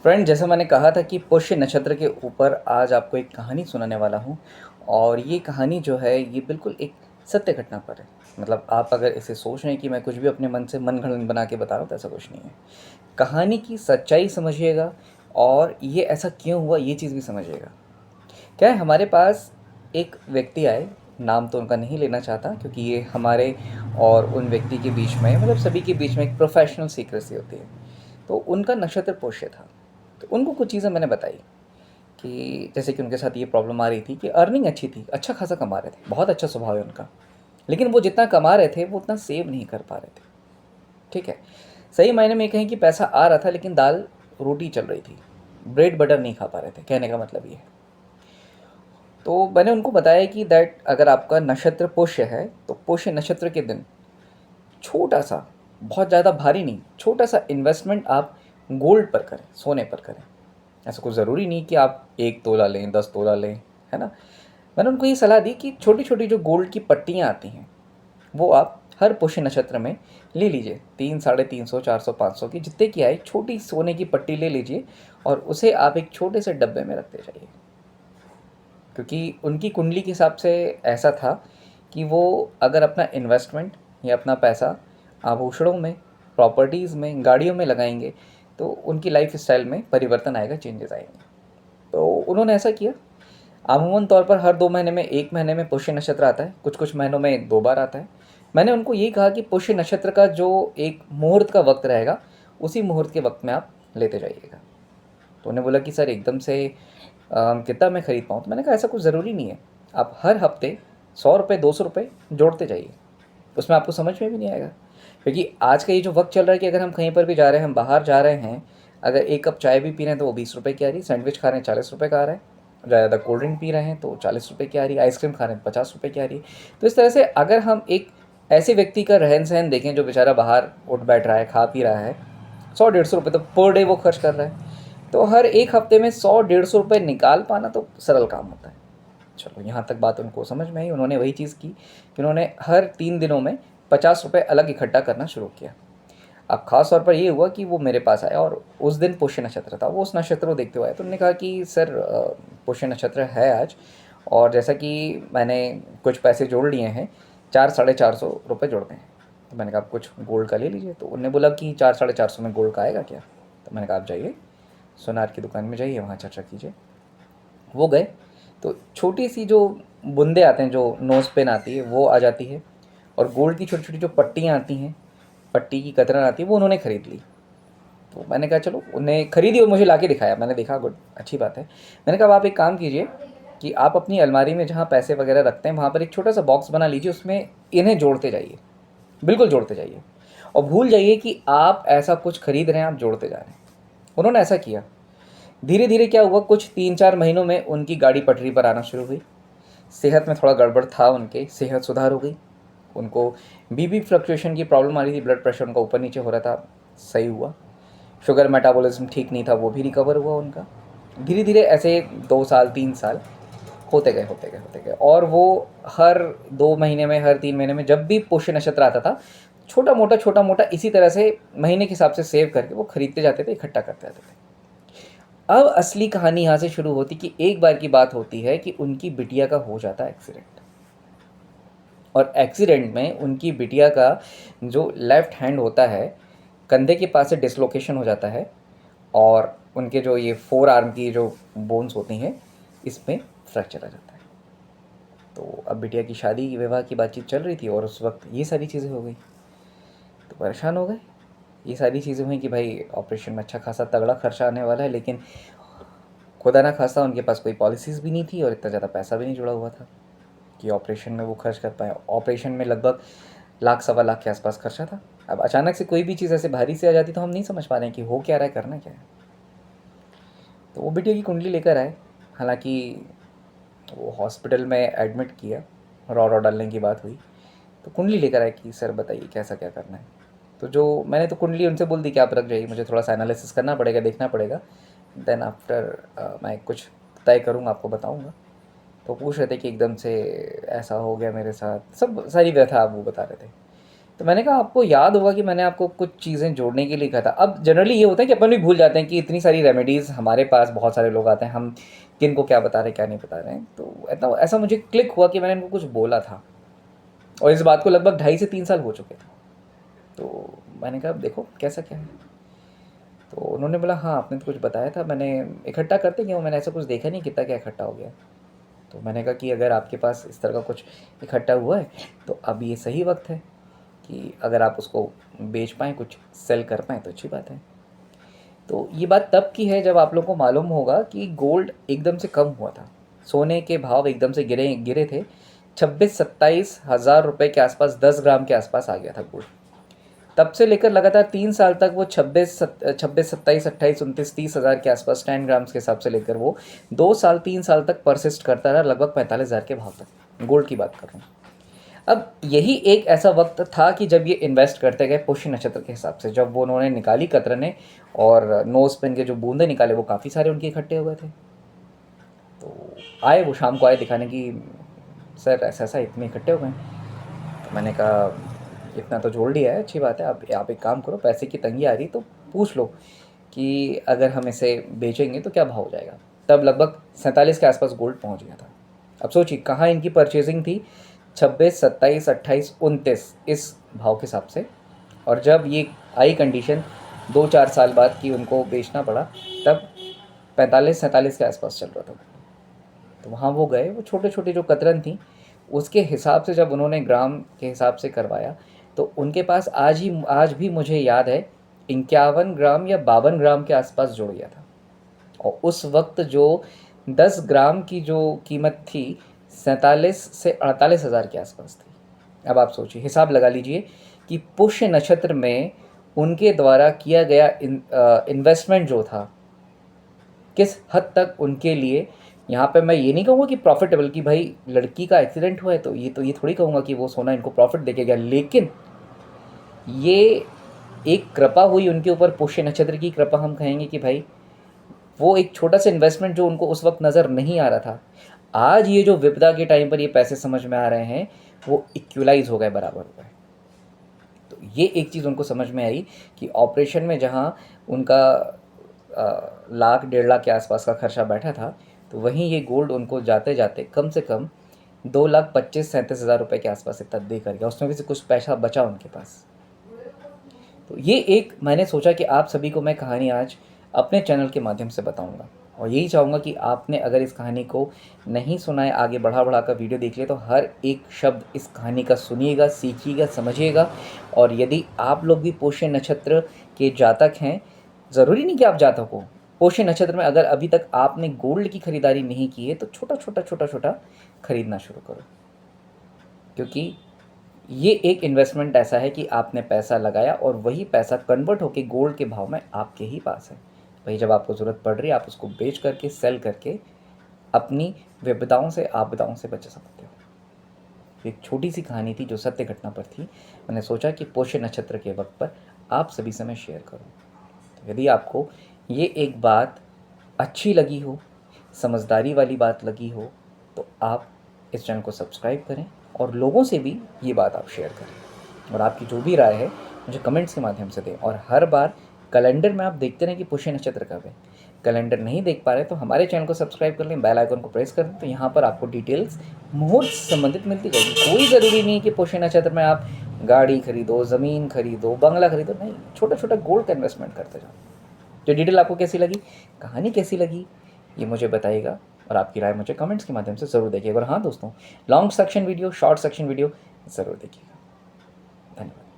Friend, जैसा मैंने कहा था कि पुष्य नक्षत्र के ऊपर आज आपको एक कहानी सुनाने वाला हूँ। और ये कहानी जो है ये बिल्कुल एक सत्य घटना पर है। मतलब आप अगर इसे सोच रहे हैं कि मैं कुछ भी अपने मन से मनगढ़ंत बना के बता रहा हूँ तो ऐसा कुछ नहीं है। कहानी की सच्चाई समझिएगा और ये ऐसा क्यों हुआ ये चीज़ भी समझिएगा। क्या है, हमारे पास एक व्यक्ति आए, नाम तो उनका नहीं लेना चाहता क्योंकि ये हमारे और उन व्यक्ति के बीच में, मतलब सभी के बीच में एक प्रोफेशनल सीक्रेसी होती है। तो उनका नक्षत्र पुष्य था। तो उनको कुछ चीज़ें मैंने बताई कि जैसे कि उनके साथ ये प्रॉब्लम आ रही थी कि अर्निंग अच्छी थी, अच्छा खासा कमा रहे थे, बहुत अच्छा स्वभाव है उनका, लेकिन वो जितना कमा रहे थे वो उतना सेव नहीं कर पा रहे थे। ठीक है, सही मायने में कहें कि पैसा आ रहा था लेकिन दाल रोटी चल रही थी, ब्रेड बटर नहीं खा पा रहे थे, कहने का मतलब ये है। तो मैंने उनको बताया कि दैट अगर आपका नक्षत्र पुष्य है तो पुष्य नक्षत्र के दिन छोटा सा, बहुत ज़्यादा भारी नहीं, छोटा सा इन्वेस्टमेंट आप गोल्ड पर करें, सोने पर करें। ऐसा कुछ ज़रूरी नहीं कि आप 1 तोला लें, 10 तोला लें, है ना। मैंने उनको ये सलाह दी कि छोटी छोटी जो गोल्ड की पट्टियाँ आती हैं वो आप हर पुष्य नक्षत्र में ले लीजिए। 300, 350, 400, 500 की जितने की आए छोटी सोने की पट्टी ले लीजिए और उसे आप एक छोटे से डब्बे में रखते जाइए। क्योंकि उनकी कुंडली के हिसाब से ऐसा था कि वो अगर अपना इन्वेस्टमेंट या अपना पैसा आभूषणों में, प्रॉपर्टीज़ में, गाड़ियों में लगाएंगे तो उनकी लाइफ स्टाइल में परिवर्तन आएगा, चेंजेस आएंगे। तो उन्होंने ऐसा किया। अमूमन तौर पर हर 2 महीने में, 1 महीने में पुष्य नक्षत्र आता है, कुछ कुछ महीनों में 2 बार आता है। मैंने उनको ये कहा कि पुष्य नक्षत्र का जो एक मुहूर्त का वक्त रहेगा उसी मुहूर्त के वक्त में आप लेते जाइएगा। तो उन्होंने बोला कि सर एकदम से कितना मैं ख़रीद पाऊँ। तो मैंने कहा ऐसा कुछ ज़रूरी नहीं है, आप हर हफ्ते 100 रुपये, 200 रुपये जोड़ते जाइए, उसमें आपको समझ में भी नहीं आएगा। क्योंकि आज का ये जो वक्त चल रहा है कि अगर हम कहीं पर भी जा रहे हैं, हम बाहर जा रहे हैं, अगर एक कप चाय भी पी रहे हैं तो वो 20 रुपये की आ रही है, सैंडविच खा रहे हैं 40 रुपये का आ रहा है, ज़्यादा कोल्ड ड्रिंक पी रहे हैं तो 40 रुपये की आ रही है, आइसक्रीम खा रहे हैं 50 रुपये की आ रही है। तो इस तरह से अगर हम एक ऐसे व्यक्ति का रहन सहन देखें जो बेचारा बाहर उठ बैठ रहा है, खा पी रहा है, 100-150 रुपये तो पर डे वो खर्च कर रहा है। तो हर एक हफ्ते में 100-150 रुपये निकाल पाना तो सरल काम होता है। चलो यहाँ तक बात उनको समझ में आई। उन्होंने वही चीज़ की कि उन्होंने हर 3 दिनों में 50 रुपये अलग इकट्ठा करना शुरू किया। अब ख़ास तौर पर ये हुआ कि वो मेरे पास आया और उस दिन पुष्य नक्षत्र था, वो उस नक्षत्र को देखते हुए आया। तो उन्होंने कहा कि सर पुष्य नक्षत्र है आज, और जैसा कि मैंने कुछ पैसे जोड़ लिए हैं, 400-450 रुपये जोड़ते हैं। तो मैंने कहा आप कुछ गोल्ड का ले लीजिए। तो उन्होंने बोला कि 400-450 में गोल्ड का आएगा क्या। तो मैंने कहा आप जाइए सोनार की दुकान में, जाइए वहाँ चर्चा कीजिए। वो गए तो छोटी सी जो बूंदे आते हैं, जो नोज़ पेन आती है वो आ जाती है, और गोल्ड की छोटी छोटी जो पट्टियाँ आती हैं, पट्टी की कतरन आती है, वो उन्होंने ख़रीद ली। तो मैंने कहा चलो, उन्हें ख़रीदी और मुझे ला के दिखाया। मैंने देखा गुड, अच्छी बात है। मैंने कहा अब आप एक काम कीजिए कि आप अपनी अलमारी में जहाँ पैसे वगैरह रखते हैं वहाँ पर एक छोटा सा बॉक्स बना लीजिए, उसमें इन्हें जोड़ते जाइए, बिल्कुल जोड़ते जाइए, और भूल जाइए कि आप ऐसा कुछ खरीद रहे हैं, आप जोड़ते जा रहे हैं। उन्होंने ऐसा किया। धीरे धीरे क्या हुआ, कुछ 3-4 महीनों में उनकी गाड़ी पटरी पर आना शुरू हुई। सेहत में थोड़ा गड़बड़ था, उनके सेहत सुधार हो गई। उनको बीपी फ्लक्चुएशन की प्रॉब्लम आ रही थी, ब्लड प्रेशर उनका ऊपर नीचे हो रहा था, सही हुआ। शुगर मेटाबॉलिज्म ठीक नहीं था, वो भी रिकवर हुआ उनका। धीरे धीरे ऐसे 2 साल 3 साल होते गए, होते गए, होते गए, और वो हर 2 महीने में, हर 3 महीने में जब भी पुष्य नक्षत्र आता था, छोटा मोटा इसी तरह से महीने के हिसाब से सेव करके वो खरीदते जाते थे, इकट्ठा करते जाते थे। अब असली कहानी यहाँ से शुरू होती कि एक बार की बात होती है कि उनकी बिटिया का हो जाता है एक्सीडेंट, और एक्सीडेंट में उनकी बिटिया का जो लेफ्ट हैंड होता है, कंधे के पास से डिसलोकेशन हो जाता है, और उनके जो ये 4 आर्म की जो बोन्स होती हैं इसमें फ्रैक्चर आ जाता है। तो अब बिटिया की शादी विवाह की बातचीत चल रही थी और उस वक्त ये सारी चीज़ें हो गई। तो परेशान हो गए। ये सारी चीज़ें हुई कि भाई ऑपरेशन में अच्छा खासा तगड़ा खर्चा आने वाला है, लेकिन खुदा ना खास्ता उनके पास कोई पॉलिसीज़ भी नहीं थी और इतना ज़्यादा पैसा भी नहीं जुड़ा हुआ था कि ऑपरेशन में वो खर्च कर पाएँ। ऑपरेशन में लगभग लाख, सवा लाख के आसपास खर्चा था। अब अचानक से कोई भी चीज़ ऐसे भारी से आ जाती तो हम नहीं समझ पा रहे हैं कि हो क्या रहा है, करना क्या है। तो वो बिटिया की कुंडली लेकर आए। हालांकि वो हॉस्पिटल में एडमिट किया, रॉ डालने की बात हुई, तो कुंडली लेकर आए कि सर बताइए कैसा क्या करना है। तो जो मैंने तो कुंडली उनसे बोल दी कि आप रख जाइए, मुझे थोड़ा सा एनालिसिस करना पड़ेगा, देखना पड़ेगा, देन आफ्टर मैं कुछ तय करूँगा, आपको बताऊँगा। तो पूछ रहे थे कि एकदम से ऐसा हो गया मेरे साथ, सब सारी व्यथा वो बता रहे थे। तो मैंने कहा आपको याद होगा कि मैंने आपको कुछ चीज़ें जोड़ने के लिए कहा था। अब जनरली ये होता है कि अपन भी भूल जाते हैं कि इतनी सारी रेमेडीज़ हमारे पास बहुत सारे लोग आते हैं, हम किन को क्या बता रहे हैं क्या नहीं बता रहे हैं। तो ऐसा ऐसा मुझे क्लिक हुआ कि मैंने इनको कुछ बोला था, और इस बात को लगभग 2.5 से 3 साल हो चुके थे। तो मैंने कहा देखो कैसा क्या है। तो उन्होंने बोला हाँ आपने तो कुछ बताया था, मैंने इकट्ठा करते क्यों, मैंने ऐसा कुछ देखा नहीं कितना क्या इकट्ठा हो गया। तो मैंने कहा कि अगर आपके पास इस तरह का कुछ इकट्ठा हुआ है तो अब ये सही वक्त है कि अगर आप उसको बेच पाएँ, कुछ सेल कर पाएँ तो अच्छी बात है। तो ये बात तब की है जब आप लोगों को मालूम होगा कि गोल्ड एकदम से कम हुआ था, सोने के भाव एकदम से गिरे गिरे थे। 26-27 हज़ार रुपये के आसपास, 10 ग्राम के आसपास आ गया था गोल्ड। तब से लेकर लगातार 3 साल तक वो 26, 27, 28, 29, 30 हज़ार के आसपास 10 ग्राम्स के हिसाब से लेकर वो 2 साल 3 साल तक परसिस्ट करता रहा, लगभग 45 हज़ार के भाव तक। गोल्ड की बात कर रहा हूँ। अब यही एक ऐसा वक्त था कि जब ये इन्वेस्ट करते गए पुष्य नक्षत्र के हिसाब से, जब वो उन्होंने निकाली कतरने और नोज पेन के जो बूंदे निकाले वो काफ़ी सारे उनके इकट्ठे हो गए थे। तो आए वो शाम को आए दिखाने की सर ऐसा ऐसा इतने इकट्ठे हो गए। तो मैंने कहा इतना तो जोड़ लिया है, अच्छी बात है। आप एक काम करो, पैसे की तंगी आ रही तो पूछ लो कि अगर हम इसे बेचेंगे तो क्या भाव हो जाएगा। तब लगभग 47 के आसपास गोल्ड पहुंच गया था। अब सोचिए कहाँ इनकी परचेजिंग थी, 26, 27, 28, 29 इस भाव के हिसाब से। और जब ये आई कंडीशन 2-4 साल बाद कि उनको बेचना पड़ा, तब 45-47 के आसपास चल रहा था। तो वहाँ वो गए, वो छोटे छोटे जो कतरन थी उसके हिसाब से जब उन्होंने ग्राम के हिसाब से करवाया तो उनके पास आज भी मुझे याद है 51 ग्राम या 52 ग्राम के आसपास जुड़ गया था। और उस वक्त जो 10 ग्राम की जो कीमत थी 47 से 48 हज़ार के आसपास थी। अब आप सोचिए, हिसाब लगा लीजिए कि पुष्य नक्षत्र में उनके द्वारा किया गया इन्वेस्टमेंट जो था किस हद तक उनके लिए, यहाँ पे मैं ये नहीं कहूँगा कि प्रॉफिटेबल, कि भाई लड़की का एक्सीडेंट हुआ है तो ये थोड़ी कहूँगा कि वो सोना इनको प्रॉफिट देके गया, लेकिन ये एक कृपा हुई उनके ऊपर, पुष्य नक्षत्र की कृपा हम कहेंगे कि भाई वो एक छोटा सा इन्वेस्टमेंट जो उनको उस वक्त नज़र नहीं आ रहा था, आज ये जो विपदा के टाइम पर ये पैसे समझ में आ रहे हैं वो इक्वलाइज हो गए, बराबर हो गए। तो ये एक चीज़ उनको समझ में आई कि ऑपरेशन में जहाँ उनका लाख 1.5 लाख के आसपास का खर्चा बैठा था, तो वहीं ये गोल्ड उनको जाते जाते कम से कम 2,25,37,000 रुपये के आसपास इतना दे कर गया, उसमें भी से कुछ पैसा बचा उनके पास। तो ये एक मैंने सोचा कि आप सभी को मैं कहानी आज अपने चैनल के माध्यम से बताऊंगा, और यही चाहूँगा कि आपने अगर इस कहानी को नहीं सुना है, आगे बढ़ा कर वीडियो देख लिया, तो हर एक शब्द इस कहानी का सुनिएगा, सीखिएगा, समझिएगा। और यदि आप लोग भी पुष्य नक्षत्र के जातक हैं, ज़रूरी नहीं कि आप जातक हो, पुष्य नक्षत्र में अगर अभी तक आपने गोल्ड की खरीदारी नहीं की है तो छोटा छोटा खरीदना शुरू करो, क्योंकि ये एक इन्वेस्टमेंट ऐसा है कि आपने पैसा लगाया और वही पैसा कन्वर्ट होकर गोल्ड के भाव में आपके ही पास है। वही जब आपको ज़रूरत पड़ रही है आप उसको बेच करके, सेल करके अपनी विपदाओं से, आपदाओं से बच सकते हो। एक छोटी सी कहानी थी जो सत्य घटना पर थी, मैंने सोचा कि पुष्य नक्षत्र के वक्त पर आप सभी से मैं शेयर करूं। तो यदि आपको ये एक बात अच्छी लगी हो, समझदारी वाली बात लगी हो, तो आप इस चैनल को सब्सक्राइब करें और लोगों से भी ये बात आप शेयर करें। और आपकी जो भी राय है मुझे कमेंट्स के माध्यम से दें। और हर बार कैलेंडर में आप देखते रहें कि पुष्य नक्षत्र कब है। कैलेंडर नहीं देख पा रहे तो हमारे चैनल को सब्सक्राइब कर लें, बेल आइकन को प्रेस कर दें, तो यहाँ पर आपको डिटेल्स मुहूर्त से संबंधित मिलती रहेगी। कोई ज़रूरी नहीं है कि पुष्य नक्षत्र में आप गाड़ी खरीदो, ज़मीन खरीदो, बंगला खरीदो, नहीं, छोटा छोटा गोल्ड का इन्वेस्टमेंट करते जाओ। तो डिटेल आपको कैसी लगी, कहानी कैसी लगी, ये मुझे बताइएगा, और आपकी राय मुझे कमेंट्स के माध्यम से ज़रूर देखिएगा। और हाँ दोस्तों, long section video, short section video ज़रूर देखिएगा। धन्यवाद।